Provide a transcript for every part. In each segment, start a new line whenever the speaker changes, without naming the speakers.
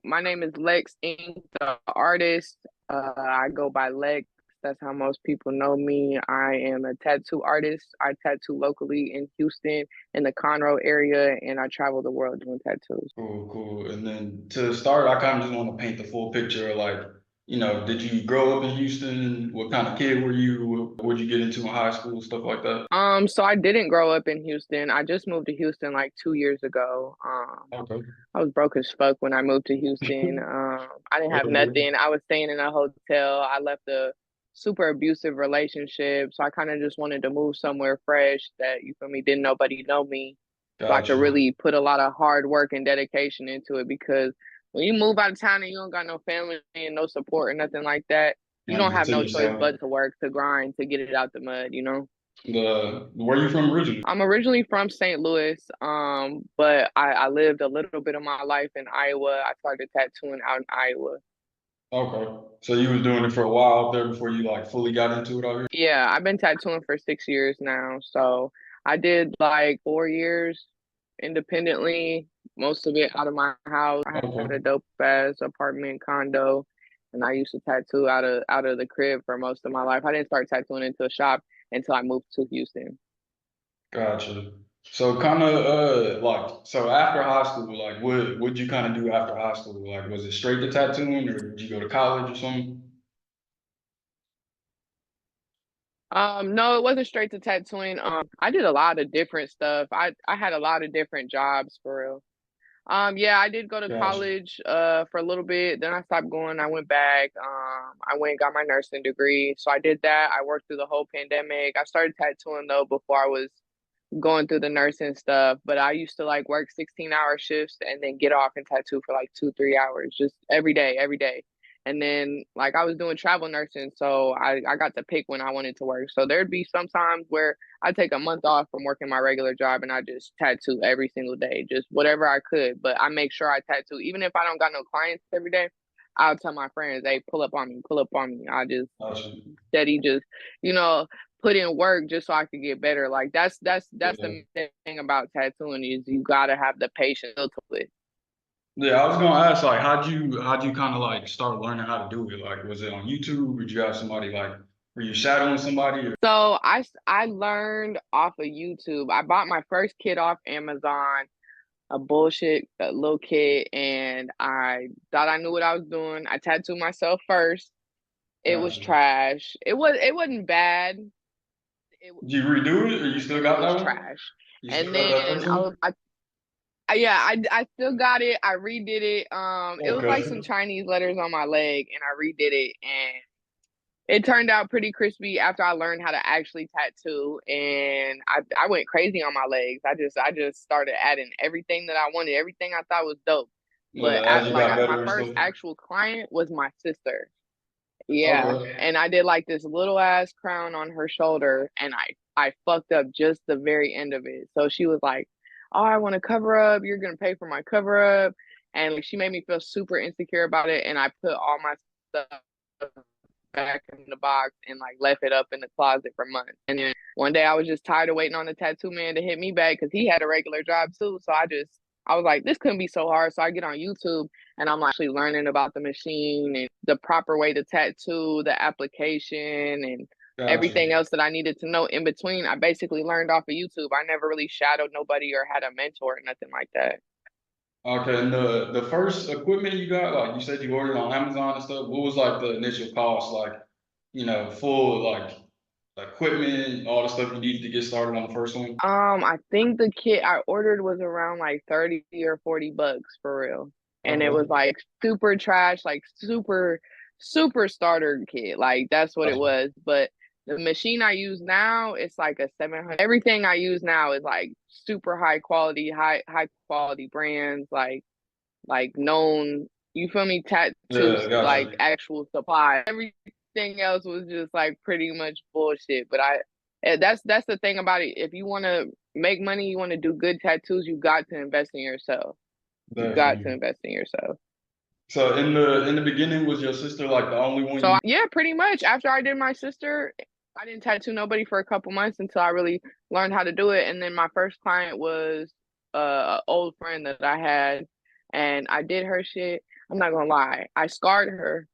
My name is Lex Inc., the artist. I go by Lex. That's how most people know me. I am a tattoo artist. I tattoo locally in Houston, in the Conroe area, and I travel the world doing tattoos.
Cool, cool. And then to start, I kind of just want to paint the full picture. Like, did you grow up in Houston? What kind of kid were you? What would you get into in high school? Stuff like that.
So I didn't grow up in Houston. I just moved to Houston like 2 years ago.
Okay.
I was broke as fuck when I moved to Houston. I didn't have nothing. I was staying in a hotel. I left a super abusive relationship, so I kind of just wanted to move somewhere fresh that you feel me didn't nobody know me, so I could
Gotcha.
really put a lot of hard work and dedication into it. Because when you move out of town and you don't got no family and no support or nothing like that, you don't
Like
have
to
no choice
yourself.
but to work, to grind, to get it out the mud.
Where you from originally?
I'm originally from St. Louis, but I lived a little bit of my life in Iowa. I started tattooing out in Iowa.
Okay. So you was doing it for a while up there before you like fully got into it out here?
Yeah, I've been tattooing for 6 years now. So I did like 4 years independently, most of it out of my house. I had a
Okay.
dope ass apartment condo, and I used to tattoo out of the crib for most of my life. I didn't start tattooing into a shop until I moved to Houston.
Gotcha. So kind of like so after high school, like what you kind of do after high school? Like was it straight to tattooing or did you go to college or something?
No, it wasn't straight to tattooing. I did a lot of different stuff. I had a lot of different jobs for real. Yeah, I did go to
Gotcha.
college for a little bit. Then I stopped going. I went back. I went and got my nursing degree. So I did that. I worked through the whole pandemic. I started tattooing though before I was going through the nursing stuff, but I used to like work 16-hour shifts and then get off and tattoo for like 2, 3 hours, just every day, every day. And then like I was doing travel nursing, so I got to pick when I wanted to work. So there'd be some times where I take a month off from working my regular job and I just tattoo every single day, just whatever I could. But I make sure I tattoo, even if I don't got no clients every day. I'll tell my friends, "Hey, pull up on me, pull up on me." I just
Gotcha.
steady, just you know, put in work just so I could get better. Like that's
Yeah.
the main thing about tattooing is you gotta have the patience to it.
Yeah, I was gonna ask like how'd you kind of like start learning how to do it? Like was it on YouTube? Or did you have somebody like were you shadowing somebody or
So I learned off of YouTube. I bought my first kit off Amazon, a bullshit little kit, and I thought I knew what I was doing. I tattooed myself first. It was
gotcha.
trash. It wasn't bad.
Did you redo it or you still
It
got
was
that one?
trash.
You still
And
got that
then
first one?
yeah, I still got it. I redid it. It was like some
Okay.
Chinese letters on my leg, and I redid it, and it turned out pretty crispy after I learned how to actually tattoo. And I went crazy on my legs. I just started adding everything that I wanted, everything I thought was dope. But
As you got
my
better and
first
stuff.
actual client was my sister. Yeah,
Okay.
and I did like this little ass crown on her shoulder, and I fucked up just the very end of it. So she was like, "Oh, I want to cover up. You're gonna pay for my cover up," and like she made me feel super insecure about it. And I put all my stuff back in the box and like left it up in the closet for months. And then one day I was just tired of waiting on the tattoo man to hit me back because he had a regular job too. So I was like, this couldn't be so hard. So I get on YouTube and I'm actually learning about the machine and the proper way to tattoo, the application, and
Gotcha.
everything else that I needed to know in between. I basically learned off of YouTube. I never really shadowed nobody or had a mentor or nothing like that.
Okay, and the first equipment you got, like you said you ordered on Amazon and stuff, what was like the initial cost, like, full like equipment, all the stuff you needed to get started on the first one?
I think the kit I ordered was around like 30 or $40 for real. And it was
Okay.
like super trash, like super starter kit. Like that's what it
Gotcha.
was. But the machine I use now, it's like a 700. Everything I use now is like super high quality, high quality brands, like known, you feel me,
Yeah,
tattoos, like
gotcha.
actual supply. Everything else was just like pretty much bullshit. But that's the thing about it. If you want to make money, you want to do good tattoos, you got to invest in yourself. You got to
Definitely.
invest in yourself.
So in the beginning, was your sister like the only one
So
you?
yeah, pretty much after I did my sister, I didn't tattoo nobody for a couple months until I really learned how to do it. And then my first client was an old friend that I had. and I did her shit. I'm not gonna lie, I scarred her.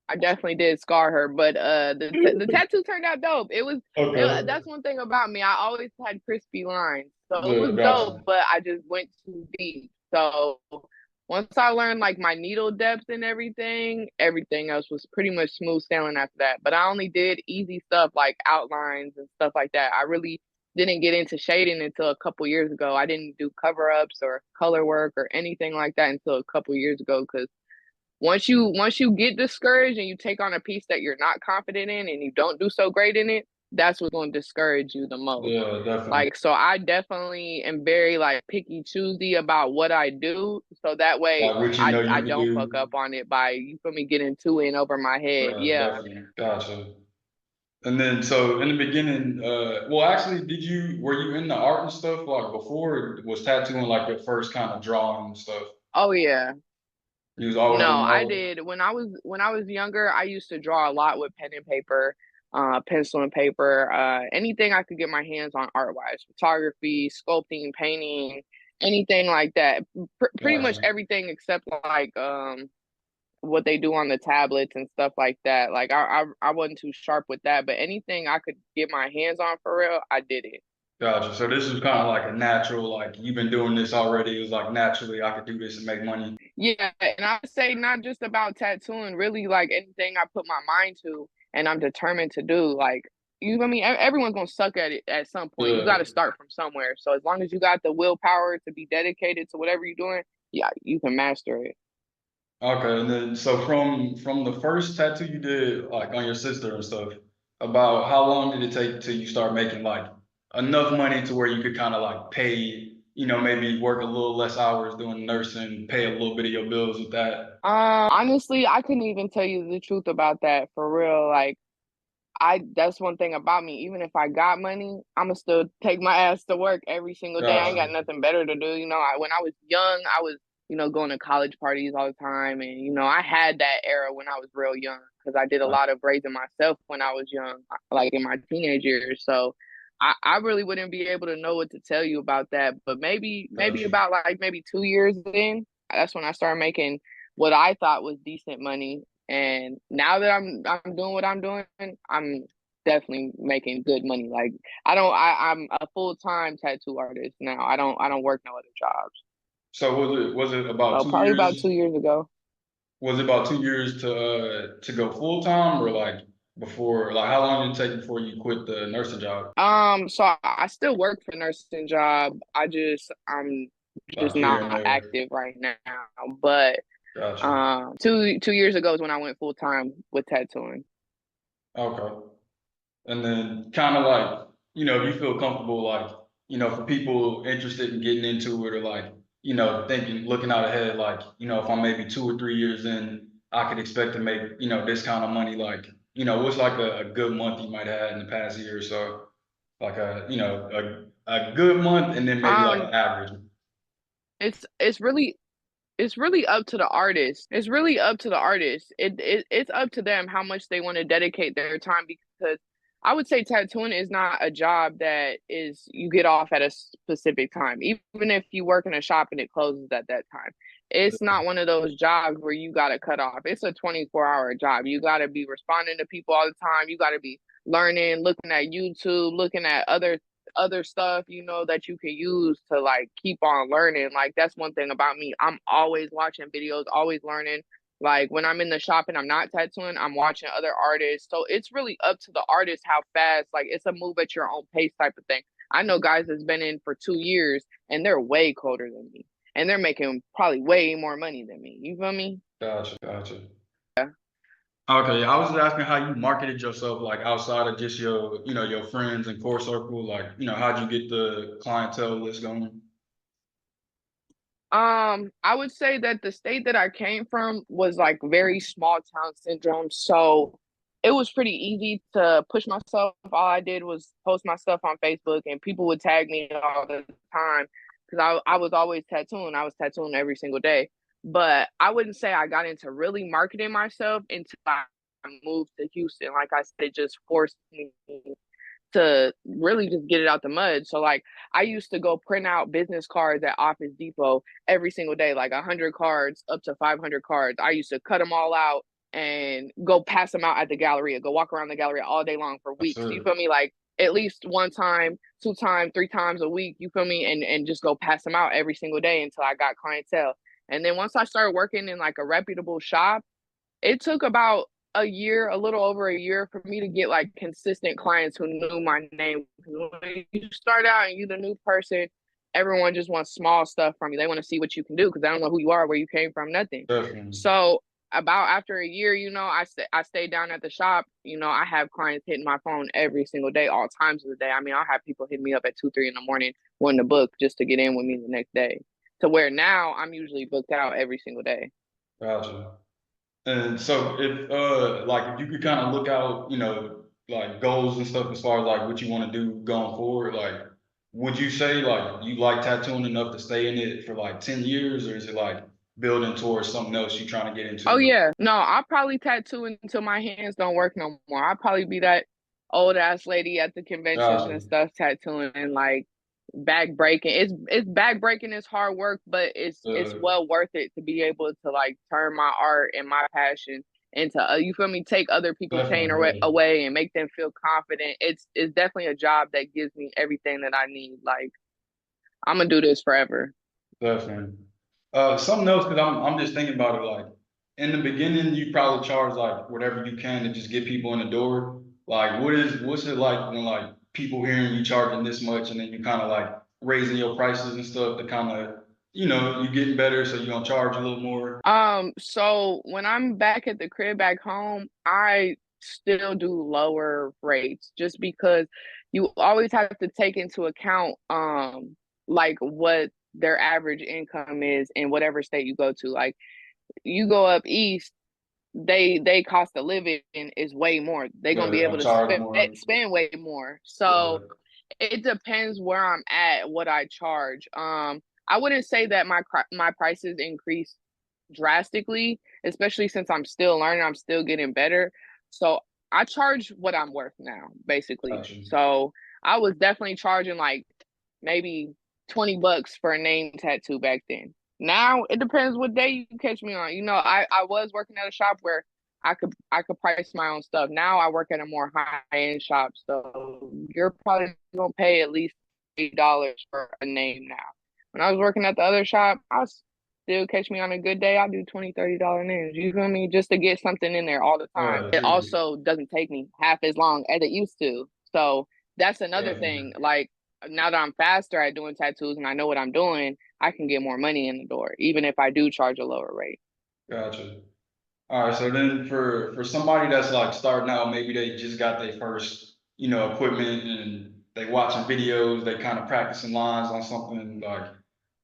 I definitely did scar her, but the tattoo turned out dope.
Okay.
That's one thing about me. I always had crispy lines, so it
Yeah,
was dope.
gotcha.
But I just went too deep. So once I learned like my needle depth and everything, everything else was pretty much smooth sailing after that. But I only did easy stuff like outlines and stuff like that. I really didn't get into shading until a couple years ago. I didn't do cover ups or color work or anything like that until a couple years ago because once you get discouraged and you take on a piece that you're not confident in and you don't do so great in it, that's what's going to discourage you the most.
Yeah, definitely.
Like, so I definitely am very like picky choosy about what I do, so that way
Like what you
I
know
I
you can
don't fuck
do.
up on it by, you feel me, getting too in over my head. Yeah.
Definitely. Gotcha. And then, so in the beginning, well, actually, were you in the art and stuff like before? Or was tattooing like your first kind of drawing and stuff?
Oh yeah.
You was always
No,
doing
I
art?
did when I was younger. I used to draw a lot with pen and paper, pencil and paper, anything I could get my hands on art wise, photography, sculpting, painting, anything like that. Pretty much
Gotcha.
everything except like what they do on the tablets and stuff like that. Like I wasn't too sharp with that, but anything I could get my hands on for real, I did it.
Gotcha. So this was kind of like a natural, like you've been doing this already. It was like naturally I could do this and make money.
Yeah, and I would say not just about tattooing, really like anything I put my mind to and I'm determined to do. Like, you know what I mean? Everyone's gonna suck at it at some point. You
Yeah.
gotta start from somewhere. So as long as you got the willpower to be dedicated to whatever you're doing, yeah, you can master it.
Okay. And then, so from the first tattoo you did, like on your sister and stuff, about how long did it take till you start making like enough money to where you could kind of like pay, maybe work a little less hours doing nursing, pay a little bit of your bills with that?
Honestly, I couldn't even tell you the truth about that for real. Like I that's one thing about me. Even if I got money, I'ma still take my ass to work every single day. I ain't got
Gotcha.
nothing better to do. When I was young, I was, going to college parties all the time. And, I had that era when I was real young because I did a lot of raising myself when I was young, like in my teenage years. So I really wouldn't be able to know what to tell you about that. But maybe
Gotcha.
about like maybe 2 years in, that's when I started making what I thought was decent money. And now that I'm doing what I'm doing, I'm definitely making good money. Like I'm a full-time tattoo artist now. I don't work no other jobs.
So was it about
So
two
probably about
years?
2 years ago.
Was it about 2 years to go full time or like before? Like how long did it take before you quit the nursing job?
So I still work for nursing job. I'm just
Like here and
not
there.
active right now. But
Gotcha.
two years ago is when I went full time with tattooing.
Okay. And then kind of like, if you feel comfortable, like, for people interested in getting into it or like, thinking, looking out ahead, like, if I'm maybe 2 or 3 years in, I could expect to make, this kind of money. Like, what's like a good month you might have had in the past year or so? Like a good month and then maybe like
Um,
an average.
it's really up to the artist. It's really up to the artist. It's up to them how much they want to dedicate their time because I would say tattooing is not a job that is you get off at a specific time. Even if you work in a shop and it closes at that time. It's not one of those jobs where you got to cut off. It's a 24-hour job. You got to be responding to people all the time. You got to be learning, looking at YouTube, looking at other stuff, that you can use to like keep on learning. Like that's one thing about me. I'm always watching videos, always learning. Like when I'm in the shop and I'm not tattooing, I'm watching other artists. So it's really up to the artist how fast, like it's a move at your own pace type of thing. I know guys that's been in for 2 years and they're way colder than me. And they're making probably way more money than me. You feel me?
Gotcha, gotcha.
Yeah.
Okay, I was just asking how you marketed yourself, like outside of just your friends and core circle. Like, how'd you get the clientele list going?
I would say that the state that I came from was like very small town syndrome. So it was pretty easy to push myself. All I did was post my stuff on Facebook and people would tag me all the time because I was always tattooing. I was tattooing every single day. But I wouldn't say I got into really marketing myself until I moved to Houston. Like I said, it just forced me to really just get it out the mud. So like I used to go print out business cards at Office Depot every single day, like 100 cards up to 500 cards. I used to cut them all out and go pass them out at the Galleria, go walk around the Galleria all day long for
Yes,
weeks. You
sir.
feel me? Like at least one time, two times, three times a week. You feel me? And just go pass them out every single day until I got clientele. And then once I started working in like a reputable shop, it took about a year, a little over a year for me to get like consistent clients who knew my name. When you start out and you're the new person, everyone just wants small stuff from you. They want to see what you can do because they don't know who you are, where you came from, nothing.
Definitely.
So about after a year, I stayed down at the shop. I have clients hitting my phone every single day, all times of the day. I mean, I'll have people hit me up at 2, 3 in the morning, wanting to book just to get in with me the next day. To where now I'm usually booked out every single day.
Gotcha. And so if like if you could kind of look out, like goals and stuff as far as like what you want to do going forward, like would you say like you like tattooing enough to stay in it for like 10 years, or is it like building towards something else you're trying to get
Oh
into?
yeah. No, I'll probably tattoo until my hands don't work no more. I'll probably be that old ass lady at the conventions
Gotcha.
and stuff tattooing and like back breaking. It's back breaking is hard work, but it's
Uh,
well worth it to be able to like turn my art and my passion into you feel me, take other people's pain
Definitely.
away and make them feel confident. It's definitely a job that gives me everything that I need. Like I'm gonna do this forever.
Definitely. Something else, because I'm just thinking about it. Like in the beginning, you probably charge like whatever you can to just get people in the door. Like, what's it like when like people hearing you charging this much, and then you kind of like raising your prices and stuff to kind of, you getting better, so you're gonna charge a little more.
So when I'm back at the crib back home, I still do lower rates just because you always have to take into account like what their average income is in whatever state you go to. Like you go up east, they cost of living is way more. They're
Yeah,
gonna
they're
be able
gonna
to
charge more.
spend way more. So
Yeah,
it depends where I'm at, what I charge. I wouldn't say that my prices increase drastically, especially since I'm still learning, I'm still getting better. So I charge what I'm worth now, basically.
gotcha.
So I was definitely charging like maybe $20 for a name tattoo back then. Now it depends what day you catch me on. I was working at a shop where I could price my own stuff. Now I work at a more high end shop, so you're probably gonna pay at least $8 for a name now. When I was working at the other shop, I was still catch me on a good day, I'll do $20, $30 names. You feel me? Just to get something in there all the time. It
True.
also doesn't take me half as long as it used to. So that's another
Definitely.
thing. Like now that I'm faster at doing tattoos and I know what I'm doing, I can get more money in the door, even if I do charge a lower rate.
Gotcha. All right, so then for somebody that's like starting out, maybe they just got their first, equipment and they watching videos, they kind of practicing lines on something. Like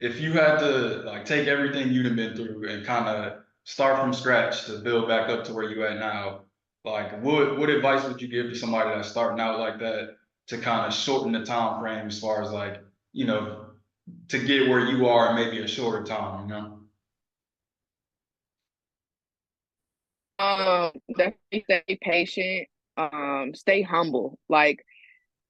if you had to like take everything you've been through and kind of start from scratch to build back up to where you at now, like what advice would you give to somebody that's starting out like that to kind of shorten the time frame as far as like, you know, to get where you are in maybe a shorter time?
Definitely stay patient. Stay humble. Like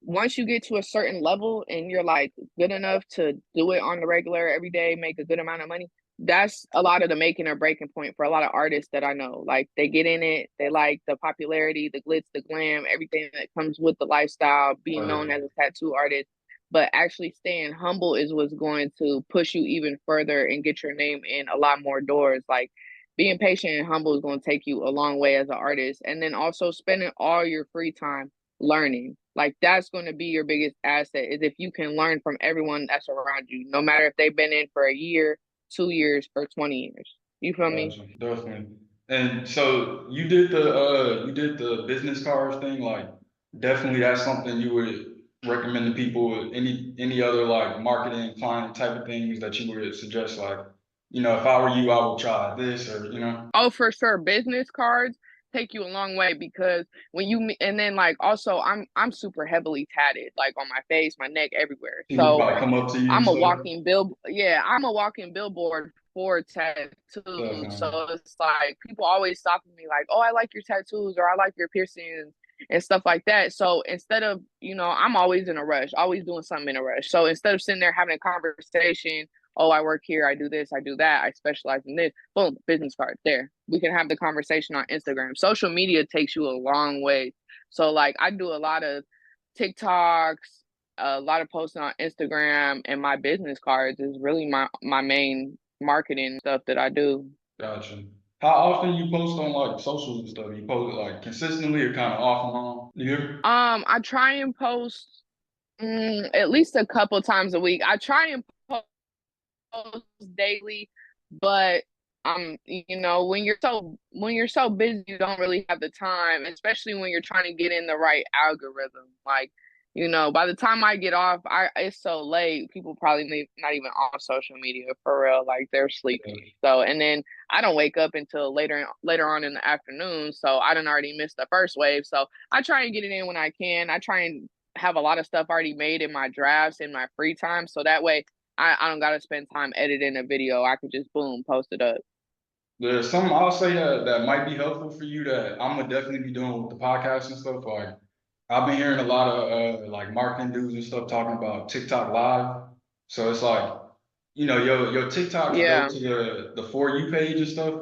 once you get to a certain level and you're like good enough to do it on the regular every day, make a good amount of money, that's a lot of the making or breaking point for a lot of artists that I know. Like they get in it, they like the popularity, the glitz, the glam, everything that comes with the lifestyle, being known as a tattoo artist. But actually staying humble is what's going to push you even further and get your name in a lot more doors. Like being patient and humble is going to take you a long way as an artist. And then also spending all your free time learning. Like that's going to be your biggest asset is if you can learn from everyone that's around you, no matter if they've been in for a year, 2 years, or 20 years. You feel me?
Gotcha, definitely. And so you did the business cards thing, like definitely that's something you would recommend to people. Any other like marketing client type of things that you would suggest, like, if I were you, I would try this or.
Oh, for sure. Business cards take you a long way because and then like also I'm super heavily tatted like on my face, my neck, everywhere.
People
So
probably come up to you and stuff.
I'm a walking billboard for tattoos.
Definitely.
So it's like people always stop me like, "Oh, I like your tattoos or I like your piercings." and stuff like that. So instead of, I'm always in a rush, always doing something in a rush. So instead of sitting there having a conversation, oh, I work here, I do this, I do that, I specialize in this, boom, business card there. We can have the conversation on Instagram. Social media takes you a long way. So like I do a lot of TikToks, a lot of posting on Instagram, and my business cards is really my main marketing stuff that I do.
Gotcha. How often you post on like socials and stuff? You post it like consistently or kind of off and on? Yeah.
I try and post at least a couple times a week. I try and post daily, but when you're so busy, you don't really have the time, especially when you're trying to get in the right algorithm. Like, by the time I get off, it's so late. People probably not even on social media for real. Like they're sleeping. So, and then I don't wake up until later on in the afternoon. So I done already missed the first wave. So I try and get it in when I can. I try and have a lot of stuff already made in my drafts in my free time. So that way I don't gotta spend time editing a video. I could just boom, post it up.
There's something I'll say that might be helpful for you that I'm gonna definitely be doing with the podcast and stuff. Like I've been hearing a lot of like marketing dudes and stuff talking about TikTok Live. So it's like, your TikToks go
Yeah,
to the For You page and stuff.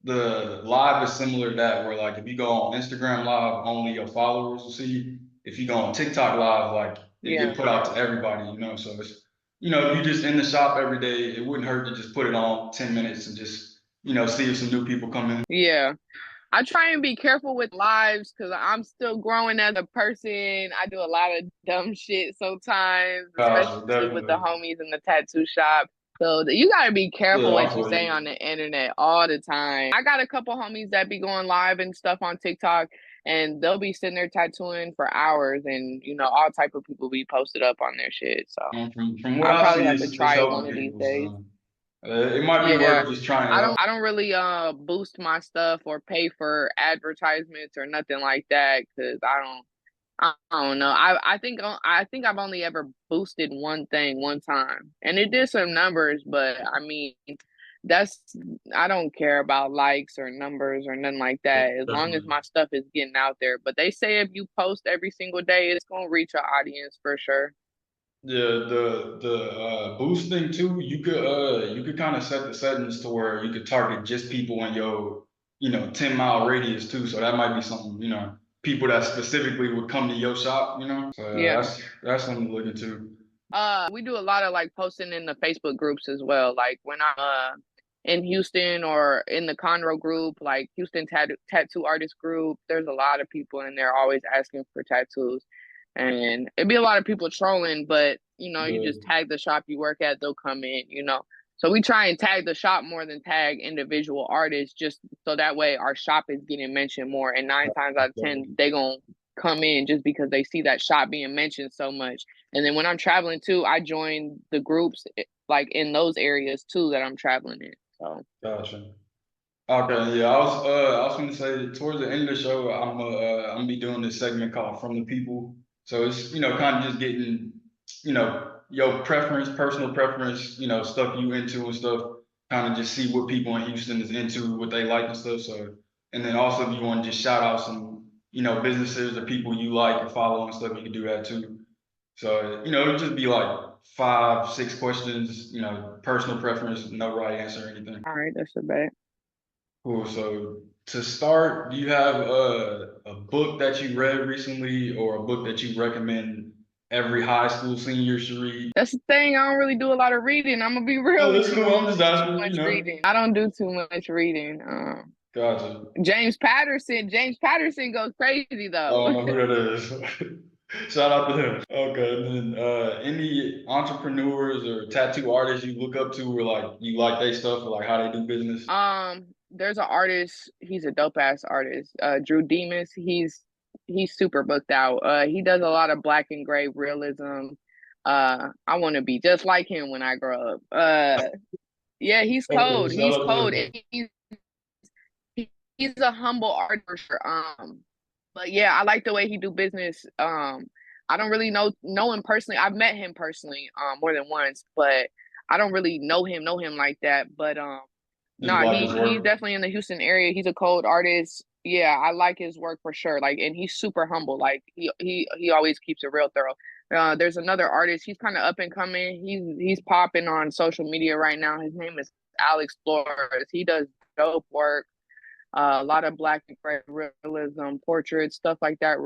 The live is similar to that, where like if you go on Instagram Live, only your followers will see. If you go on TikTok Live, like it get
yeah,
put out to everybody. So it's, if you just in the shop every day, it wouldn't hurt to just put it on 10 minutes and just, see if some new people come in.
yeah. I try and be careful with lives because I'm still growing as a person. I do a lot of dumb shit sometimes,
Gotcha,
especially with the
definitely.
homies in the tattoo shop. So you gotta be careful
Yeah, I
what you
feel
say
you.
on the internet all the time. I got a couple homies that be going live and stuff on TikTok, and they'll be sitting there tattooing for hours, and all type of people be posted up on their shit. So
From what
I'll
I
probably
see,
have to
it's
try it one
helping
of these
people.
days.
So it might be
Yeah.
worth just trying it out.
I don't really boost my stuff or pay for advertisements or nothing like that because I don't know. I think I've only ever boosted one thing one time, and it did some numbers, but I mean, that's I don't care about likes or numbers or nothing like that as long as
Definitely.
my stuff is getting out there. But they say if you post every single day, it's gonna reach an audience for sure.
Yeah, the boost thing too, you could kind of set the settings to where you could target just people in your 10-mile radius too. So that might be something, people that specifically would come to your shop. So
Yeah.
that's something to look into.
We do a lot of like posting in the Facebook groups as well. Like when I'm in Houston or in the Conroe group, like Houston Tattoo Artist group, there's a lot of people in there always asking for tattoos. And it'd be a lot of people trolling, but you
Yeah,
just tag the shop you work at, they'll come in. So we try and tag the shop more than tag individual artists, just so that way our shop is getting mentioned more. And 9 times out of 10, they gonna come in just because they see that shop being mentioned so much. And then when I'm traveling too, I join the groups like in those areas too that I'm traveling in. So
gotcha. Okay, yeah, I was gonna say that towards the end of the show, I'm gonna be doing this segment called From the People. So it's kind of just getting your preference, personal preference, stuff you into and stuff. Kind of just see what people in Houston is into, what they like and stuff. So and then also if you want to just shout out some businesses or people you like and follow and stuff, you can do that too. So it'll just be like 5, 6 questions, personal preference, no right answer or anything.
all right, that's a bet.
Cool. So to start, do you have a book that you read recently or a book that you recommend every high school senior should read?
That's the thing. I don't really do a lot of reading. I'm gonna be real
Oh,
with
that's
you.
cool.
I
I'm
don't
just
do too
asking.
much reading. I don't do too much reading.
Gotcha.
James Patterson goes crazy
I
though.
don't know who that is. Shout out to him. Okay, and then any entrepreneurs or tattoo artists you look up to or like you like their stuff or like how they do business?
There's an artist. He's a dope ass artist. Drew Demas. He's super booked out. He does a lot of black and gray realism. I want to be just like him when I grow up. Yeah, he's
Okay,
cold.
shout
He's
out to
cold.
him.
And he's a humble artist. But yeah, I like the way he do business. I don't really know him personally. I've met him personally more than once, but I don't really know him like that. But
Just
nah,
like his
he's
work.
definitely in the Houston area. He's a cold artist. Yeah, I like his work for sure. Like, and he's super humble. Like he always keeps it real thorough. There's another artist. He's kind of up and coming. He's popping on social media right now. His name is Alex Flores. He does dope work. A lot of black and gray realism, portraits, stuff like that.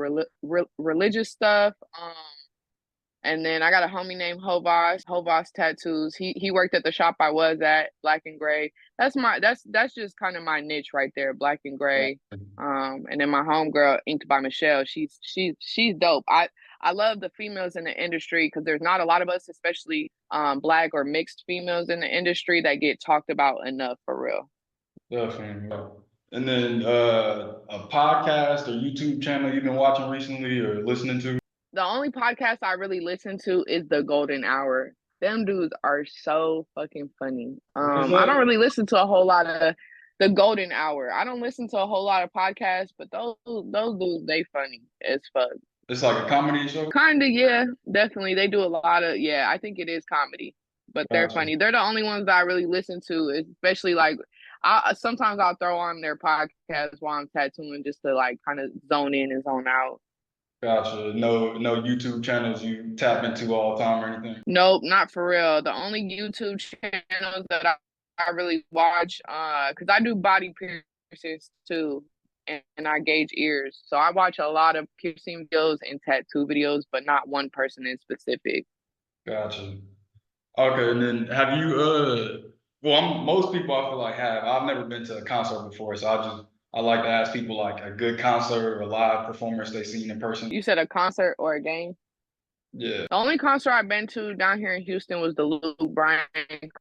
Religious stuff. And then I got a homie named Hovas Tattoos. He worked at the shop I was at, Black and Gray. That's just kind of my niche right there, Black and Gray. And then my homegirl, Inked by Michelle. She's dope. I love the females in the industry because there's not a lot of us, especially black or mixed females in the industry that get talked about enough for real.
Definitely. And then a podcast or YouTube channel you've been watching recently or listening to?
The only podcast I really listen to is The Golden Hour. Them dudes are so fucking funny.
What is
I don't
that?
really listen to a whole lot of The Golden Hour. I don't listen to a whole lot of podcasts, but those dudes, they funny as fuck.
It's like a comedy show?
Kinda, yeah, definitely. They do a lot of, yeah, I think it is comedy, but they're
Gotcha.
funny. They're the only ones that I really listen to, especially like I sometimes I'll throw on their podcast while I'm tattooing just to like kind of zone in and zone out.
Gotcha. No YouTube channels you tap into all the time or anything?
Nope, not for real. The only YouTube channels that I really watch, because I do body piercings too, and I gauge ears. So I watch a lot of piercing videos and tattoo videos, but not one person in specific.
Gotcha. Okay, and then have you well most people I feel like have. I've never been to a concert before, so I like to ask people like a good concert or a live performance they seen in person.
You said a concert or a game?
Yeah.
The only concert I've been to down here in Houston was the Luke Bryan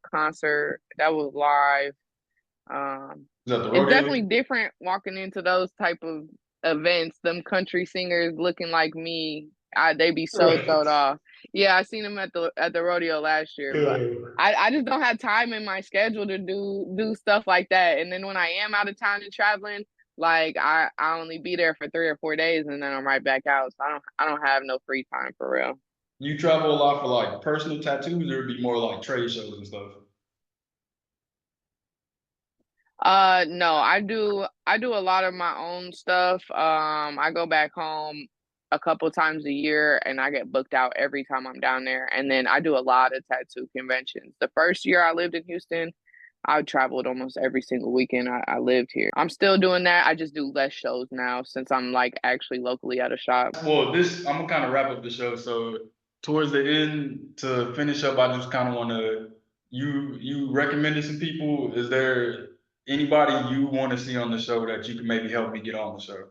concert. That was live.
Is that the
It's
rodeo?
definitely different walking into those type of events. Them country singers looking like me, they be so
Right.
throwed off. Yeah, I seen them at the rodeo last year, but I just don't have time in my schedule to do stuff like that. And then when I am out of town and traveling, like I only be there for 3 or 4 days, and then I'm right back out. So I don't have no free time for real.
You travel a lot for like personal tattoos, or it'd be more like trade shows and stuff?
No, I do a lot of my own stuff. I go back home a couple times a year and I get booked out every time I'm down there. And then I do a lot of tattoo conventions. The first year I lived in Houston, I traveled almost every single weekend I lived here. I'm still doing that. I just do less shows now since I'm like actually locally at a shop.
Well, this I'm gonna kind of wrap up the show. So towards the end, to finish up, I just kind of want to you recommended some people. Is there anybody you want to see on the show that you can maybe help me get on the show?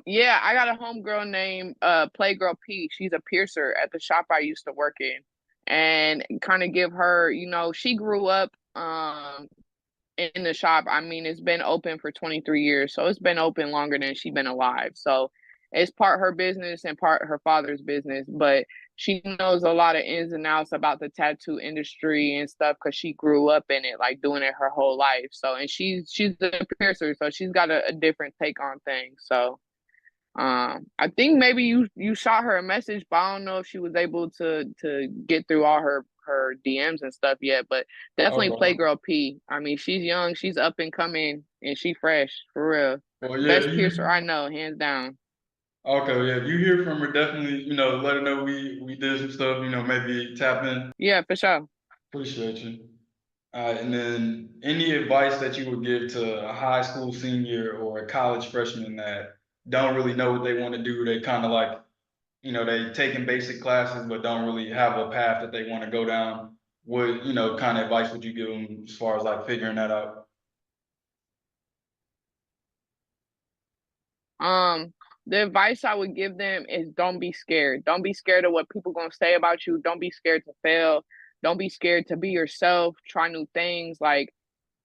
Yeah, I got a homegirl named Playgirl P. She's a piercer at the shop I used to work in. And kind of give her, she grew up in the shop. I mean, it's been open for 23 years, so it's been open longer than she's been alive. So it's part her business and part her father's business, but she knows a lot of ins and outs about the tattoo industry and stuff because she grew up in it, like doing it her whole life. So, and she's a piercer, so she's got a different take on things. So, I think maybe you shot her a message, but I don't know if she was able to get through all her DMs and stuff yet. But definitely
Okay.
Playgirl P. I mean, she's young, she's up and coming, and she fresh for real.
Well, yeah,
Best piercer I know, hands down.
okay, yeah. If you hear from her, definitely, let her know we did some stuff. Maybe tap in.
Yeah, for sure.
Appreciate you. And then any advice that you would give to a high school senior or a college freshman that don't really know what they want to do? They kind of like, they taking basic classes but don't really have a path that they want to go down. What, kind of advice would you give them as far as like figuring that out?
Um, the advice I would give them is don't be scared. Don't be scared of what people gonna say about you. Don't be scared to fail. Don't be scared to be yourself. Try new things. Like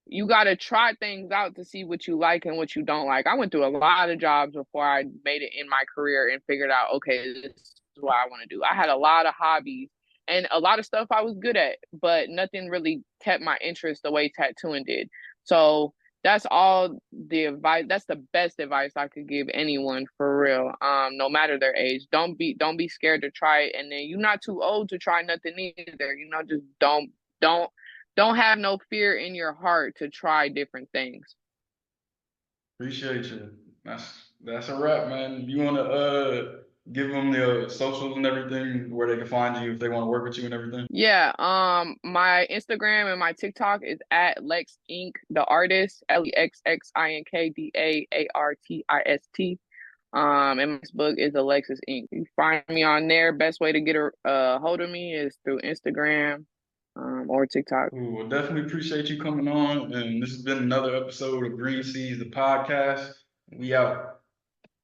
you got to try things out to see what you like and what you don't like. I went through a lot of jobs before I made it in my career and figured out, okay, this is what I want to do. I had a lot of hobbies and a lot of stuff I was good at, but nothing really kept my interest the way tattooing did. So that's all the advice. That's the best advice I could give anyone for real. No matter their age, don't be scared to try it. And then you're not too old to try nothing either. Just don't don't have no fear in your heart to try different things.
Appreciate you. That's a wrap, man. You wanna give them the socials and everything where they can find you if they want to work with you and everything?
Yeah, my Instagram and my TikTok is at Lex Inc. The artist, LEXXINKDAARTIST. And my Facebook is Alexis Inc. You find me on there. Best way to get a hold of me is through Instagram, or TikTok.
Cool. Well, definitely appreciate you coming on. And this has been another episode of Green Seas, the podcast. We out.